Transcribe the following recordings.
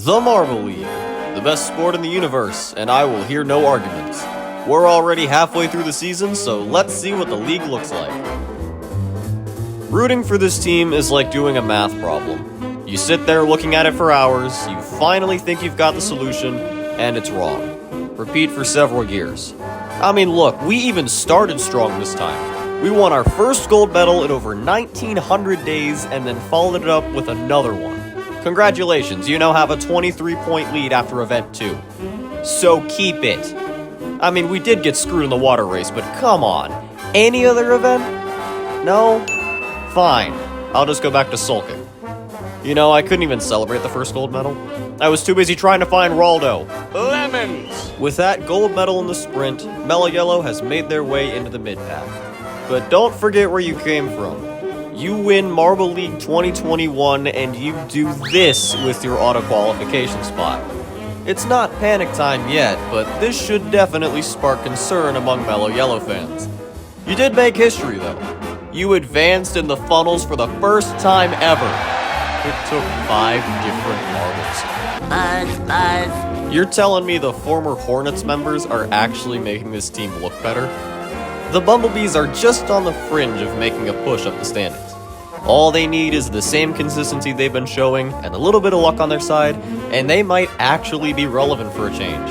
The Marble League, the best sport in the universe, and I will hear no arguments. We're already halfway through the season, so let's see what the league looks like. Rooting for this team is like doing a math problem. You sit there looking at it for hours, you finally think you've got the solution, and it's wrong. Repeat for several years. I mean, look, we even started strong this time. We won our first gold medal in over 1900 days and then followed it up with another one. Congratulations, you now have a 23-point lead after event 2. So keep it. I mean, we did get screwed in the water race, but come on. Any other event? No? Fine. I'll just go back to sulking. You know, I couldn't even celebrate the first gold medal. I was too busy trying to find Raldo. Lemons! With that gold medal in the sprint, Mellow Yellow has made their way into the mid-pack. But don't forget where you came from. You win Marble League 2021 and you do this with your auto qualification spot. It's not panic time yet, but this should definitely spark concern among Mellow Yellow fans. You did make history though. You advanced in the funnels for the first time ever. It took 5 different marbles. You're telling me the former Hornets members are actually making this team look better? The Bumblebees are just on the fringe of making a push up the standings. All they need is the same consistency they've been showing and a little bit of luck on their side, and they might actually be relevant for a change.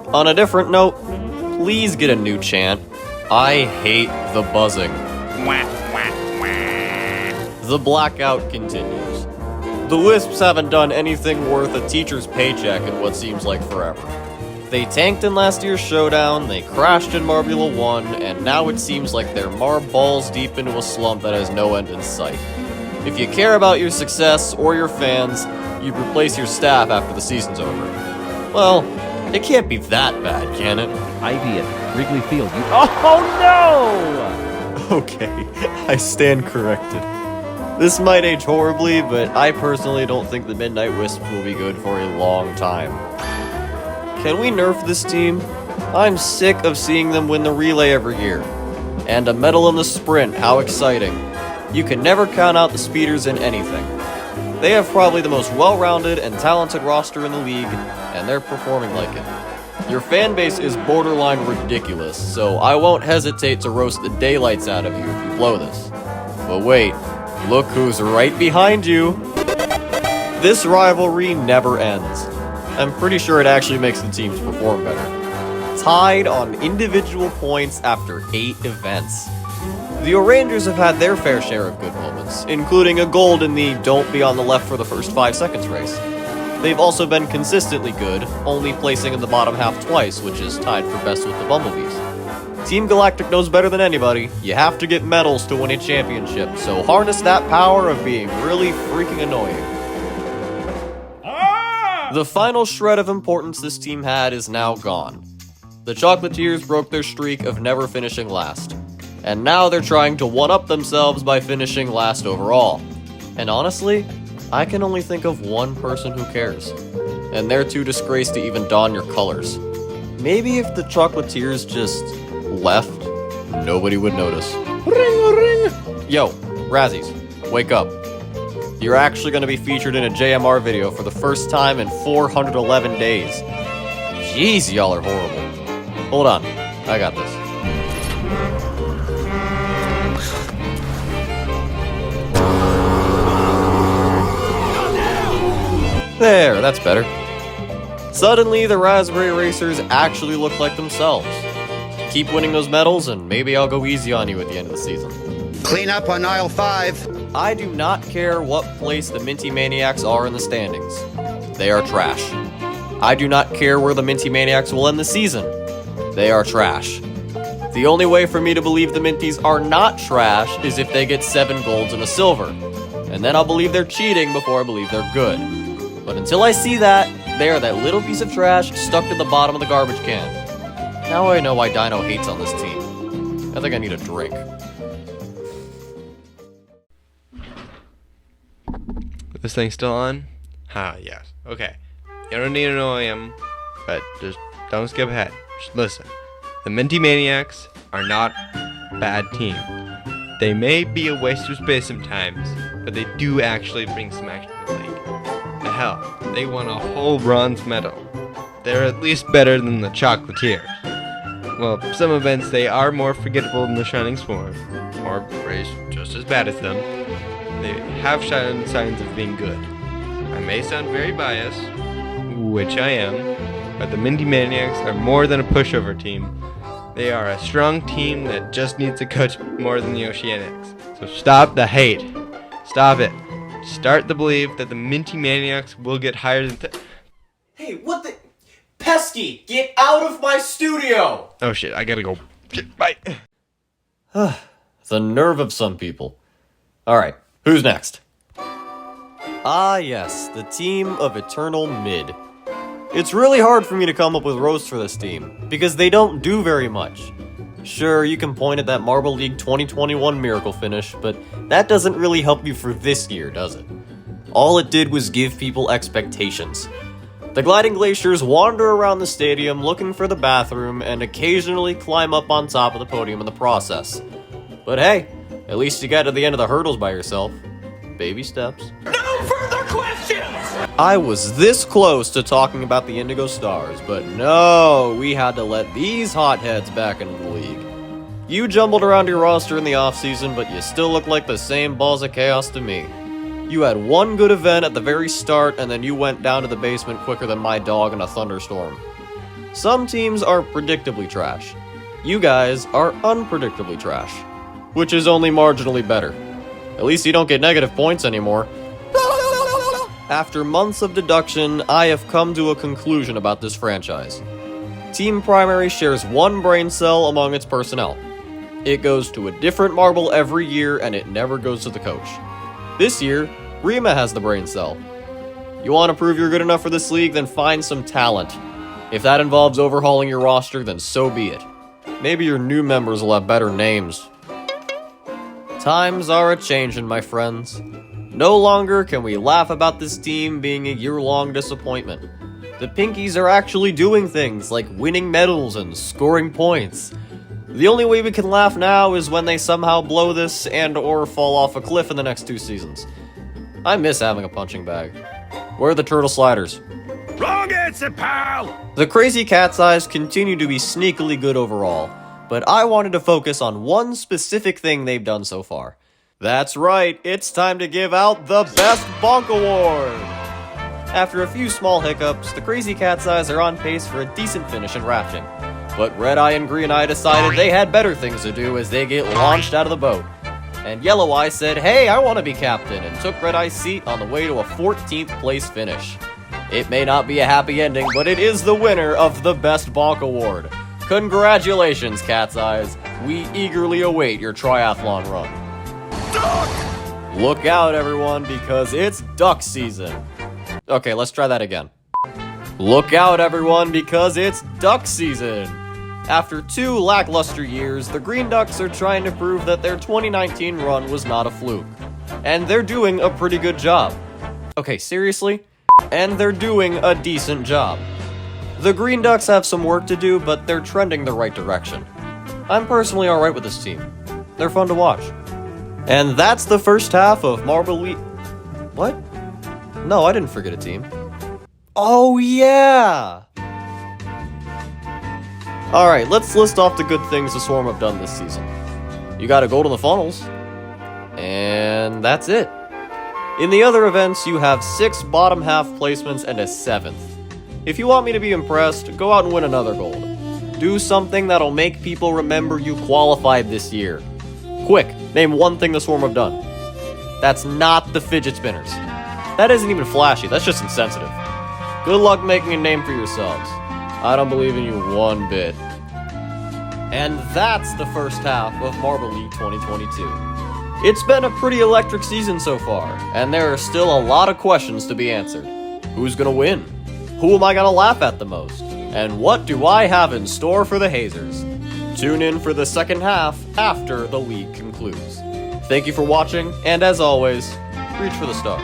On a different note, please get a new chant. I hate the buzzing. The blackout continues. The Wisps haven't done anything worth a teacher's paycheck in what seems like forever. They tanked in last year's showdown, they crashed in Marbula 1, and now it seems like they're balls deep into a slump that has no end in sight. If you care about your success or your fans, you'd replace your staff after the season's over. Well, it can't be that bad, can it? Ivy at Wrigley Field. Oh no! Okay, I stand corrected. This might age horribly, but I personally don't think the Midnight Wisps will be good for a long time. Can we nerf this team? I'm sick of seeing them win the relay every year. And a medal in the sprint, how exciting. You can never count out the speeders in anything. They have probably the most well-rounded and talented roster in the league, and they're performing like it. Your fan base is borderline ridiculous, so I won't hesitate to roast the daylights out of you if you blow this. But wait, look who's right behind you. This rivalry never ends. I'm pretty sure it actually makes the teams perform better. Tied on individual points after 8 events. The O'Rangers have had their fair share of good moments, including a gold in the don't be on the left for the first 5 seconds race. They've also been consistently good, only placing in the bottom half twice, which is tied for best with the Bumblebees. Team Galactic knows better than anybody, you have to get medals to win a championship, so harness that power of being really freaking annoying. The final shred of importance this team had is now gone. The Chocolatiers broke their streak of never finishing last, and now they're trying to one-up themselves by finishing last overall. And honestly, I can only think of one person who cares, and they're too disgraced to even don your colors. Maybe if the Chocolatiers just left, nobody would notice. Ring. Yo, Razzies, wake up. You're actually going to be featured in a JMR video for the first time in 411 days. Jeez, y'all are horrible. Hold on, I got this. There, that's better. Suddenly, the Raspberry Racers actually look like themselves. Keep winning those medals, and maybe I'll go easy on you at the end of the season. Clean up on aisle 5. I do not care what place the Minty Maniacs are in the standings. They are trash. I do not care where the Minty Maniacs will end the season. They are trash. The only way for me to believe the Minties are not trash is if they get 7 golds and a silver. And then I'll believe they're cheating before I believe they're good. But until I see that, they are that little piece of trash stuck to the bottom of the garbage can. Now I know why Dino hates on this team. I think I need a drink. This thing's still on? Yes. Okay. You don't need to know I am, but just don't skip ahead. Just listen. The Minty Maniacs are not a bad team. They may be a waste of space sometimes, but they do actually bring some action to the league. Hell, They won a whole bronze medal. They're at least better than the Chocolatiers. Well, some events they are more forgettable than the Shining Swarm, or raced just as bad as them. They have shown signs of being good. I may sound very biased, which I am, but the Minty Maniacs are more than a pushover team. They are a strong team that just needs a coach more than the Oceanics. So stop the hate. Stop it. Start to believe that the Minty Maniacs will get higher than Hey, what the... Pesky, get out of my studio! Oh shit, I gotta go. Shit, bye. The nerve of some people. Alright, who's next? Ah yes, the team of Eternal Mid. It's really hard for me to come up with roasts for this team, because they don't do very much. Sure, you can point at that Marble League 2021 miracle finish, but that doesn't really help you for this year, does it? All it did was give people expectations. The Gliding Glaciers wander around the stadium looking for the bathroom and occasionally climb up on top of the podium in the process. But hey, at least you got to the end of the hurdles by yourself. Baby steps. No further questions! I was this close to talking about the Indigo Stars, but no, we had to let these hotheads back into the league. You jumbled around your roster in the offseason, but you still look like the same balls of chaos to me. You had one good event at the very start, and then you went down to the basement quicker than my dog in a thunderstorm. Some teams are predictably trash. You guys are unpredictably trash. Which is only marginally better. At least you don't get negative points anymore. After months of deduction, I have come to a conclusion about this franchise. Team Primary shares one brain cell among its personnel. It goes to a different marble every year, and it never goes to the coach. This year, Rima has the brain cell. You want to prove you're good enough for this league, then find some talent. If that involves overhauling your roster, then so be it. Maybe your new members will have better names. Times are a-changin', my friends. No longer can we laugh about this team being a year-long disappointment. The Pinkies are actually doing things like winning medals and scoring points. The only way we can laugh now is when they somehow blow this and or fall off a cliff in the next 2 seasons. I miss having a punching bag. Where are the turtle sliders? Wrong answer, pal! The Crazy Cat's Eyes continue to be sneakily good overall, but I wanted to focus on one specific thing they've done so far. That's right, it's time to give out the Best Bonk Award! After a few small hiccups, the Crazy Cat's Eyes are on pace for a decent finish in rafting. But Red Eye and Green Eye decided they had better things to do as they get launched out of the boat. And Yellow Eye said, hey, I want to be captain, and took Red Eye's seat on the way to a 14th place finish. It may not be a happy ending, but it is the winner of the Best Bonk Award. Congratulations, Cat's Eyes. We eagerly await your triathlon run. Duck! Look out, everyone, because it's duck season. Okay, let's try that again. Look out, everyone, because it's duck season. After 2 lackluster years, the Green Ducks are trying to prove that their 2019 run was not a fluke. And they're doing a pretty good job. Okay, seriously? And they're doing a decent job. The Green Ducks have some work to do, but they're trending the right direction. I'm personally alright with this team. They're fun to watch. And that's the first half of Marble League... What? No, I didn't forget a team. Oh yeah! Alright, let's list off the good things the Swarm have done this season. You got a gold in the funnels. And that's it. In the other events, you have 6 bottom half placements and a 7th. If you want me to be impressed, go out and win another gold. Do something that'll make people remember you qualified this year. Quick, name one thing the Swarm have done. That's not the fidget spinners. That isn't even flashy, that's just insensitive. Good luck making a name for yourselves. I don't believe in you one bit. And that's the first half of Marble League 2022. It's been a pretty electric season so far, and there are still a lot of questions to be answered. Who's gonna win? Who am I gonna laugh at the most? And what do I have in store for the Hazers? Tune in for the second half after the league concludes. Thank you for watching, and as always, reach for the stars.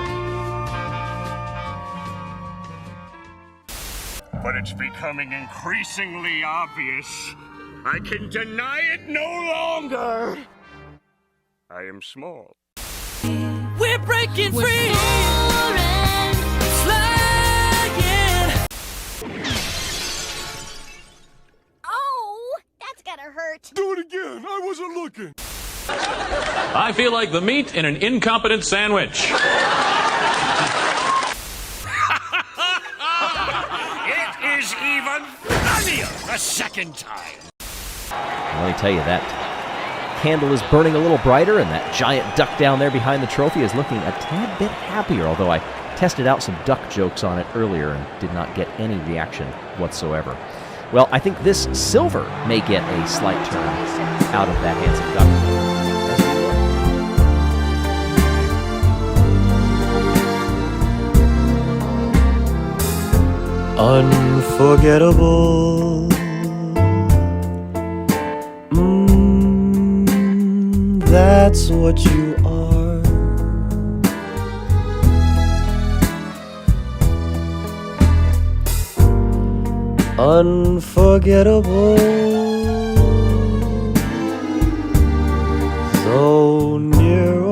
But it's becoming increasingly obvious. I can deny it no longer. I am small. We're breaking free. Fly. chicken. I feel like the meat in an incompetent sandwich. It is even funnier the second time. Let me tell you, that candle is burning a little brighter, and that giant duck down there behind the trophy is looking a tad bit happier, although I tested out some duck jokes on it earlier and did not get any reaction whatsoever. Well, I think this silver may get a slight turn out of that handsome duck. Unforgettable. That's what you are. Unforgettable. So near